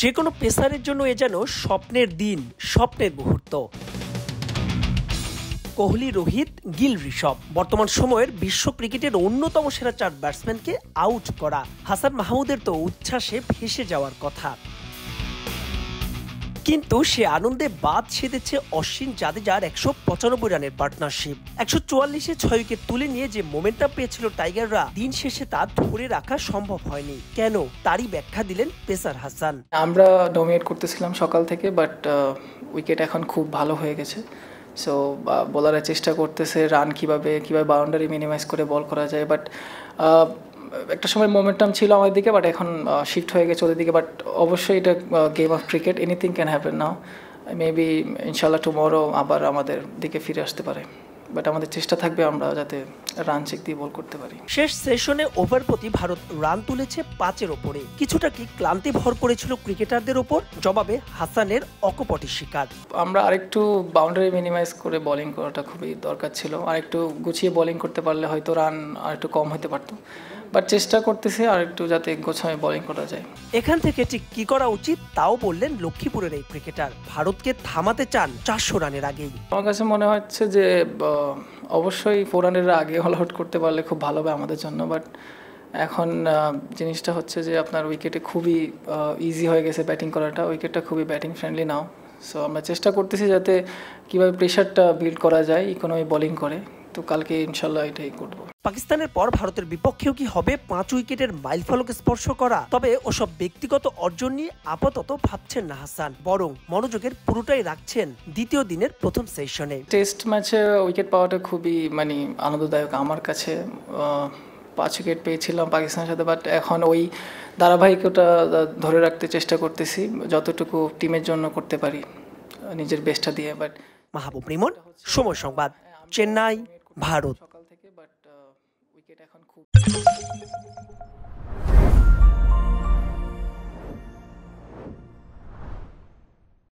যে কোনো পেসারের জন্য এ যেন স্বপ্নের দিন, স্বপ্নের মুহূর্ত। কোহলি, রোহিত, গিল, ঋষভ বর্তমান সময়ের বিশ্ব ক্রিকেটের অন্যতম সেরা 4 ব্যাটসম্যানকে আউট করা। হাসান মাহমুদের তো উচ্ছ্বাসে ভেসে যাওয়ার কথা, কিন্তু সে আনন্দে বাদ সেধেছে অশ্বিন জাদেজার 195 রানের পার্টনারশিপ। 144-এ 6 উইকেট তুলে নিয়ে যে মোমেন্টাম পেয়েছিল টাইগাররা, দিন শেষে তা ধরে রাখা সম্ভব হয়নি। কেন, তারই ব্যাখ্যা দিলেন পেসার হাসান। আমরা ডমিনেট করতেছিলাম সকাল থেকে, বাট উইকেট এখন খুব ভালো হয়ে গেছে। সো বোলাররা চেষ্টা করতেছে রান কিভাবে বাউন্ডারি মিনিমাইজ করে বল করা যায়। বাট একটা সময় মোমেন্টাম ছিল আমাদের দিকে, বাট এখন শিফট হয়ে গেছে ওদের দিকে। বাট অবশ্যই এটা game of cricket, anything can happen now. Maybe ইনশাল্লাহ টুমরো আবার আমাদের দিকে ফিরে আসতে পারে, বাট আমাদের চেষ্টা থাকবে আমরা যাতে রান চেক দিয়ে বল করতে পারি। শেষ সেশনে ওভার প্রতি ভারত রান তুলেছে 5-এর ওপরে। কিছুটা কি ক্লান্তি ভর করেছিল ক্রিকেটারদের ওপর? জবাবে হাসানের অকপটে শিকার। আমরা আরেকটু বাউন্ডারি মিনিমাইজ করে বোলিং করাটা খুবই দরকার ছিল। আরেকটু গুছিয়ে বোলিং করতে পারলে হয়তো রান আরেকটু কম হতে পারতো, বাট চেষ্টা করতেছি আরেকটু যাতে গোছায় বোলিং করা যায়। এখান থেকে ঠিক কি করা উচিত তাও বললেন লক্ষ্মীপুরের এই ক্রিকেটার। ভারতকে থামাতে চান 400 রানের আগেই। আমার কাছে মনে হচ্ছে যে অবশ্যই 4 রানের আগে অল আউট করতে পারলে খুব ভালো হবে আমাদের জন্য। বাট এখন জিনিসটা হচ্ছে যে আপনার উইকেটে খুবই ইজি হয়ে গেছে ব্যাটিং করাটা। উইকেটটা খুবই ব্যাটিং ফ্রেন্ডলি নাও। সো আমরা চেষ্টা করতেছি যাতে কীভাবে প্রেশারটা বিল্ড করা যায় ইকোনমি বোলিং করে। তো কালকে ইনশাল্লাহ এটাই করবো। পাকিস্তানের পর ভারতের বিপক্ষেও কি হবে 5 উইকেটের মাইলফলক স্পর্শ করা? তবে ওসব ব্যক্তিগত অর্জন নিয়ে আপাতত ভাবছেন না হাসান, বরং মনোযোগের পুরোটাই রাখছেন দ্বিতীয় দিনের প্রথম সেশনে। টেস্ট ম্যাচে উইকেট পাওয়াটা খুবই আনন্দদায়ক আমার কাছে। 5 উইকেট পেয়েছিলাম পাকিস্তানের সাথে, বাট এখন ওই ধারাবাহিকতা ধরে রাখতে চেষ্টা করতেছি, যতটুকু টিমের জন্য করতে পারি নিজের বেস্টটা দিয়ে। বাট মাহবুব রিমন, সময় সংবাদ, চেন্নাই, ভারত। সকাল থেকে, বাট উইকেট এখন খুব